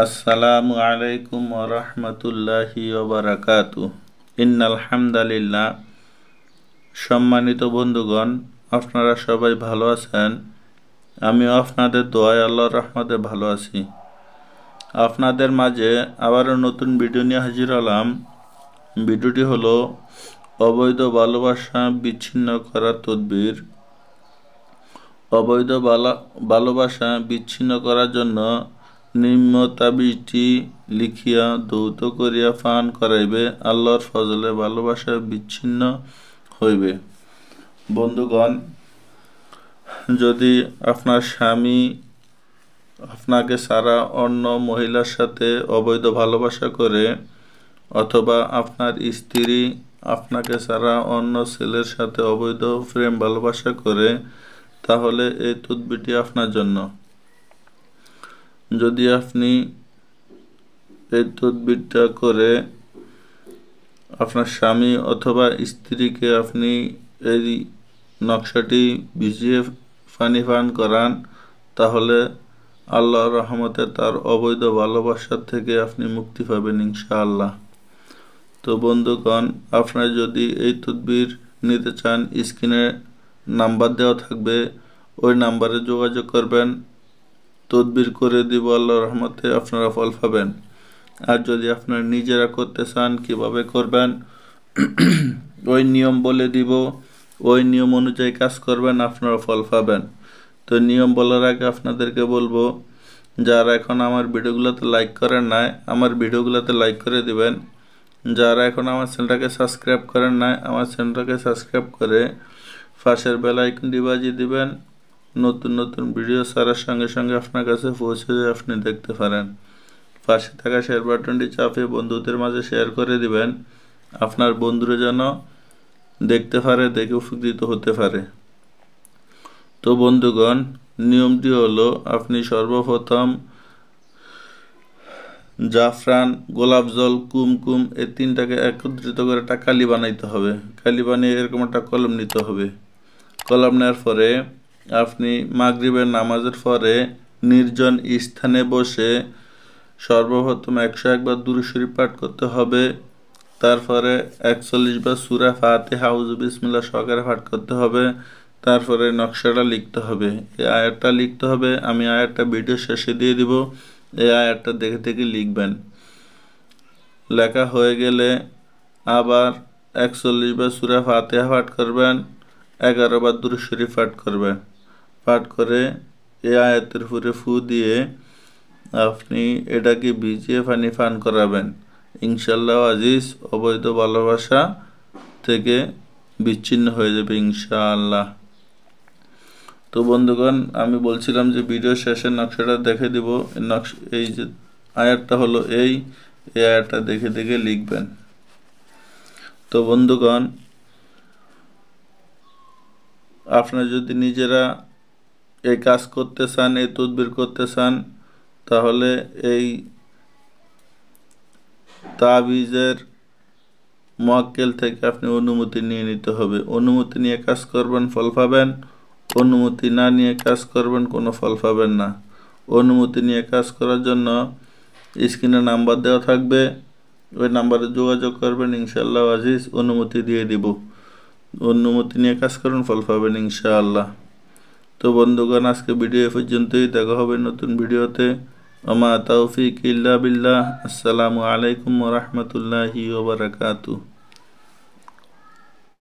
আসসালামু আলাইকুম ওয়া রাহমাতুল্লাহি ওয়া বারাকাতুহু। ইন্নাল হামদালিল্লাহ। সম্মানিত বন্ধুগণ, আপনারা সবাই ভালো আছেন? আমিও আপনাদের দোয়ায় আল্লাহর রহমতে ভালো আছি। আপনাদের মাঝে আবারও নতুন ভিডিও নিয়ে হাজির হলাম। ভিডিওটি হলো অবৈধ ভালোবাসা বিচ্ছিন্ন করার তদবির। অবৈধ ভালোবাসা বিচ্ছিন্ন করার জন্য নিম্ন তাবিজটি লিখিয়া ধৌত করিয়া পান করাইবে, আল্লাহর ফজলে ভালোবাসা বিচ্ছিন্ন হইবে। বন্ধুগণ, যদি আপনার স্বামী আপনাকে ছাড়া অন্য মহিলার সাথে অবৈধ ভালোবাসা করে, অথবা আপনার স্ত্রী আপনাকে ছাড়া অন্য ছেলের সাথে অবৈধ প্রেম ভালোবাসা করে, তাহলে এই তদবিরটি আপনার জন্য। যদি আপনি এই তদবিরটা করে আপনার স্বামী অথবা স্ত্রীকে আপনি এই নকশাটি ভিজিয়ে পানি পান করান, তাহলে আল্লাহর রহমতে তার অবৈধ ভালোবাসার থেকে আপনি মুক্তি পাবেন ইনশাআল্লাহ। তো বন্ধুগণ, আপনারা যদি এই তদবির নিতে চান, স্ক্রিনে নাম্বার দেওয়া থাকবে, ওই নাম্বারে যোগাযোগ করবেন। তদবির করে দিব, আল্লাহর রহমতে আপনারা ফল পাবেন। আর যদি আপনারা নিজেরা করতে চান, কিভাবে করবেন ওই নিয়ম বলে দিব, ওই নিয়ম অনুযায়ী কাজ করবেন, আপনারা ফল পাবেন। তো নিয়ম বলার আগে আপনাদেরকে বলবো, যারা এখন আমার ভিডিওগুলোতে লাইক করেন নাই, আমার ভিডিওগুলোতে লাইক করে দিবেন। যারা এখন আমার চ্যানেলটাকে সাবস্ক্রাইব করেন নাই, আমার চ্যানেলটাকে সাবস্ক্রাইব করে পাশের বেল আইকনটি বাজিয়ে দিবেন। নতুন নতুন ভিডিও ছাড়ার সঙ্গে সঙ্গে আপনার কাছে পৌঁছে যায়, আপনি দেখতে পারেন। পাশে থাকা শেয়ার বাটনটি চাপে বন্ধুদের মাঝে শেয়ার করে দিবেন, আপনার বন্ধুরা যেন দেখতে পারে, দেখে উপকৃত হতে পারে। তো বন্ধুগণ, নিয়মটি হলো, আপনি সর্বপ্রথম জাফরান, গোলাপ জল, কুমকুম এই তিনটাকে একত্রিত করে একটা কালি বানাইতে হবে। কালি বানিয়ে এরকম একটা কলম নিতে হবে। কলম নেওয়ার পরে আপনি মাগরিবের নামাজের পরে নির্জন স্থানে বসে সর্বপ্রথম 101 বার দুরূদ শরীফ পাঠ করতে হবে। তারপরে 41 বার সূরা ফাতিহা আউযু বিসমিল্লাহ সহকারে পাঠ করতে হবে। তারপরে নকশাটা লিখতে হবে, এই আয়াতটা লিখতে হবে। আমি আয়াতটা ভিডিও শেষে দিয়ে দিব, এই আয়াতটা দেখে দেখে লিখবেন। লেখা হয়ে গেলে আবার 41 বার সূরা ফাতিহা পাঠ করবেন, 11 বার দুরূদ শরীফ পাঠ করবেন। পাঠ করে এই আয়াতের উপরে ফু দিয়ে আপনি এটাকে ভিজিয়ে পানি পান করাবেন। ইনশাআল্লাহ আজিজ অবৈধ ভালোবাসা থেকে বিচ্ছিন্ন হয়ে যাবে ইনশাআল্লাহ। তো বন্ধুগণ, আমি বলছিলাম যে ভিডিও শেষে নকশাটা দেখে দিব। এই যে আয়াতটা হলো এই আয়াতটা দেখে দেখে লিখবেন। তো বন্ধুগণ, আপনারা যদি নিজেরা এই কাজ করতে চান, এই তদবির করতে চান, তাহলে এই তাবিজের মুয়াক্কিল থেকে আপনি অনুমতি নিয়ে নিতে হবে। অনুমতি নিয়ে কাজ করবেন, ফল পাবেন। অনুমতি না নিয়ে কাজ করবেন, কোনো ফল পাবেন না। অনুমতি নিয়ে কাজ করার জন্য স্ক্রিনে নাম্বার দেওয়া থাকবে, ওই নাম্বারে যোগাযোগ করবেন, ইনশাআল্লাহ আজিজ অনুমতি দিয়ে দিব। অনুমতি নিয়ে কাজ করুন, ফল পাবেন ইনশাআল্লাহ। তো বন্ধুগণ, আজকে ভিডিও এ পর্যন্তই। দেখা হবে নতুন ভিডিওতে। ওমা তাওফিক ইল্লা বিল্লাহ। আসসালামু আলাইকুম ওয়া রাহমাতুল্লাহি ওয়া বারাকাতুহু।